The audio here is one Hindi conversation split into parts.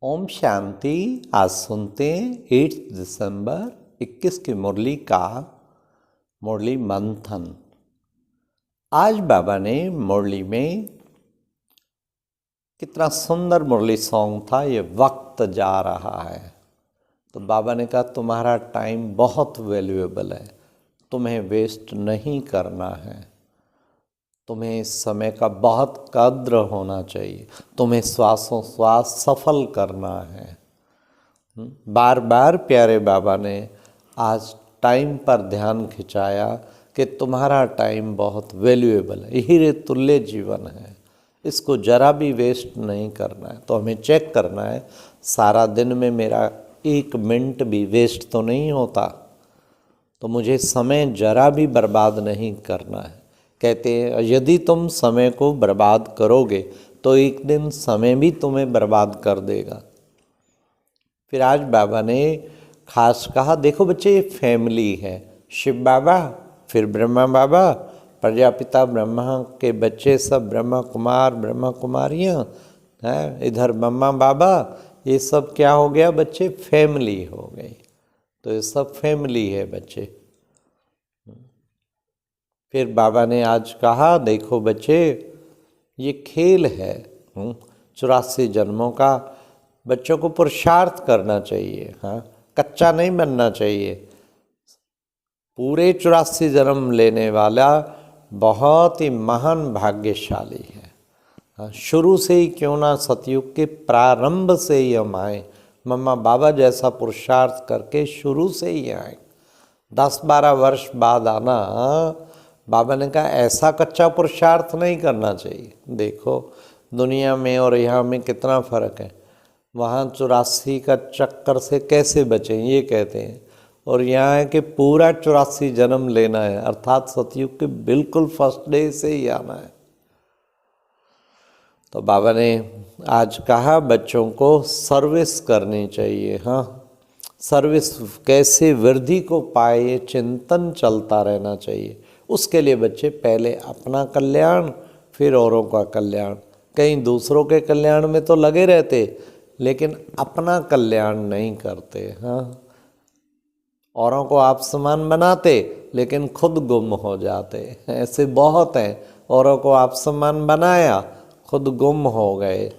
ओम शांति। आज सुनते हैं 8 दिसंबर 21 की मुरली का मुरली मंथन। आज बाबा ने मुरली में कितना सुंदर मुरली सॉन्ग था, ये वक्त जा रहा है। तो बाबा ने कहा तुम्हारा टाइम बहुत वैल्यूएबल है, तुम्हें वेस्ट नहीं करना है, तुम्हें इस समय का बहुत कद्र होना चाहिए, तुम्हें श्वासों श्वास सफल करना है। बार बार प्यारे बाबा ने आज टाइम पर ध्यान खिंचाया कि तुम्हारा टाइम बहुत वैल्यूएबल है, हीरे तुल्य जीवन है, इसको जरा भी वेस्ट नहीं करना है। तो हमें चेक करना है सारा दिन में मेरा 1 मिनट भी वेस्ट तो नहीं होता, तो मुझे समय जरा भी बर्बाद नहीं करना है। कहते हैं यदि तुम समय को बर्बाद करोगे तो एक दिन समय भी तुम्हें बर्बाद कर देगा। फिर आज बाबा ने खास कहा देखो बच्चे, ये फैमिली है, शिव बाबा, फिर ब्रह्मा बाबा, प्रजापिता ब्रह्मा के बच्चे सब ब्रह्मा कुमार ब्रह्मा कुमारियाँ हैं, इधर ब्रह्मा बाबा, ये सब क्या हो गया बच्चे, फैमिली हो गई। तो ये सब फैमिली है बच्चे। फिर बाबा ने आज कहा देखो बच्चे, ये खेल है 84 जन्मों का, बच्चों को पुरुषार्थ करना चाहिए, हाँ, कच्चा नहीं बनना चाहिए। पूरे 84 जन्म लेने वाला बहुत ही महान भाग्यशाली है। हाँ, शुरू से ही क्यों ना सतयुग के प्रारंभ से ही हम आए, मम्मा बाबा जैसा पुरुषार्थ करके शुरू से ही आए। 10-12 वर्ष बाद आना, बाबा ने कहा ऐसा कच्चा पुरुषार्थ नहीं करना चाहिए। देखो दुनिया में और यहाँ में कितना फ़र्क है। वहाँ 84 का चक्कर से कैसे बचें ये कहते हैं, और यहाँ है कि पूरा 84 जन्म लेना है, अर्थात सतयुग के बिल्कुल फर्स्ट डे से ही आना है। तो बाबा ने आज कहा बच्चों को सर्विस करनी चाहिए। हाँ, सर्विस कैसे वृद्धि को पाए ये चिंतन चलता रहना चाहिए। उसके लिए बच्चे पहले अपना कल्याण फिर औरों का कल्याण, कहीं दूसरों के कल्याण में तो लगे रहते लेकिन अपना कल्याण नहीं करते। हाँ, औरों को आप समान बनाते लेकिन खुद गुम हो जाते, ऐसे बहुत हैं। औरों को आप समान बनाया, खुद गुम हो गए।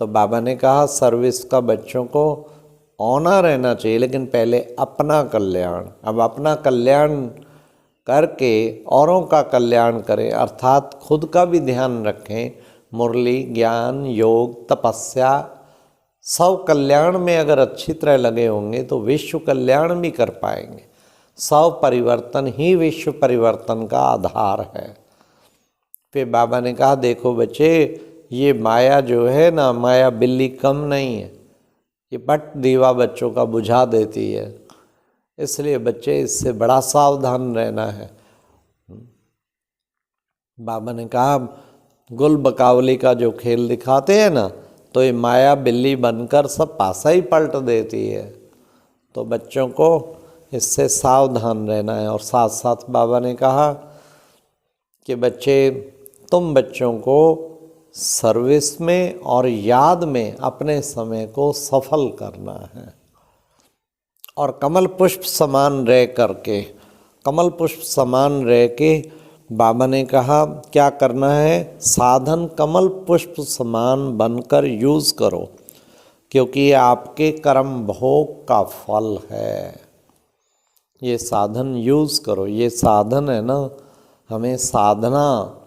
तो बाबा ने कहा सर्विस का बच्चों को होना रहना चाहिए, लेकिन पहले अपना कल्याण। अब अपना कल्याण करके औरों का कल्याण करें, अर्थात खुद का भी ध्यान रखें। मुरली, ज्ञान, योग, तपस्या, सब कल्याण में अगर अच्छी तरह लगे होंगे तो विश्व कल्याण भी कर पाएंगे। सब परिवर्तन ही विश्व परिवर्तन का आधार है। फिर बाबा ने कहा देखो बच्चे, ये माया जो है ना, माया बिल्ली कम नहीं है, ये बट दीवा बच्चों का बुझा देती है, इसलिए बच्चे इससे बड़ा सावधान रहना है। बाबा ने कहा गुल बकावली का जो खेल दिखाते हैं ना, तो ये माया बिल्ली बनकर सब पासा ही पलट देती है। तो बच्चों को इससे सावधान रहना है। और साथ साथ बाबा ने कहा कि बच्चे, तुम बच्चों को सर्विस में और याद में अपने समय को सफल करना है, और कमल पुष्प समान रह करके, कमल पुष्प समान रह के बाबा ने कहा क्या करना है, साधन कमल पुष्प समान बनकर यूज़ करो, क्योंकि ये आपके कर्म भोग का फल है। ये साधन यूज़ करो। ये साधन है ना, हमें साधना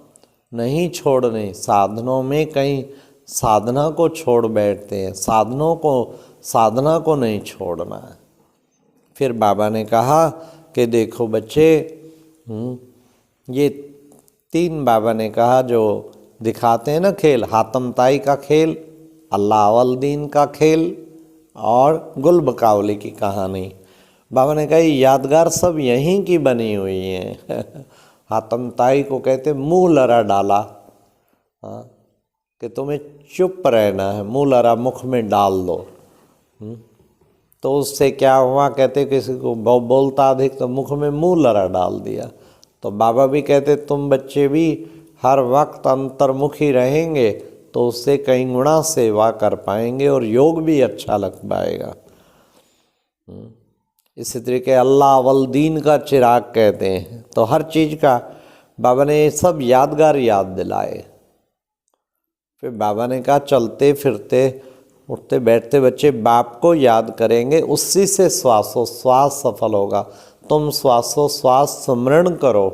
नहीं छोड़नी। साधनों में कहीं साधना को छोड़ बैठते हैं, साधना को नहीं छोड़ना है। फिर बाबा ने कहा कि देखो बच्चे, ये 3 बाबा ने कहा जो दिखाते हैं ना खेल, हातम ताई का खेल, अल्लाह-उल-दीन का खेल और गुल बकावली की कहानी। बाबा ने कहा यादगार सब यहीं की बनी हुई हैं। हातम ताई को कहते मुँह लरा डाला, हाँ, कि तुम्हें चुप रहना है, मुँह लरा मुख में डाल दो। तो उससे क्या हुआ, कहते किसी को बोलता अधिक तो मुख में मुँह लरा डाल दिया। तो बाबा भी कहते तुम बच्चे भी हर वक्त अंतर्मुखी रहेंगे तो उससे कई गुना सेवा कर पाएंगे और योग भी अच्छा लग पाएगा। इसी तरीके अल्लाह अवल दीन का चिराग कहते हैं। तो हर चीज़ का बाबा ने ये सब यादगार याद दिलाए। फिर बाबा ने कहा चलते फिरते उठते बैठते बच्चे बाप को याद करेंगे, उसी से श्वासोश्वास सफल होगा। तुम श्वासोश्वास स्मरण करो,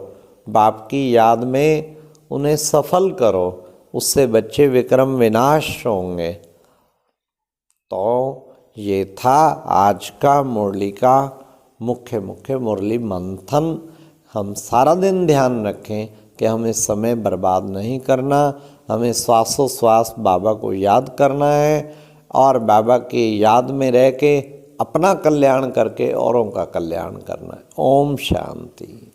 बाप की याद में उन्हें सफल करो, उससे बच्चे विक्रम विनाश होंगे। तो ये था आज का मुरली का मुख्य मुरली मंथन। हम सारा दिन ध्यान रखें कि हमें समय बर्बाद नहीं करना, हमें श्वासोश्वास बाबा को याद करना है और बाबा की याद में रह के अपना कल्याण करके औरों का कल्याण करना है। ओम शांति।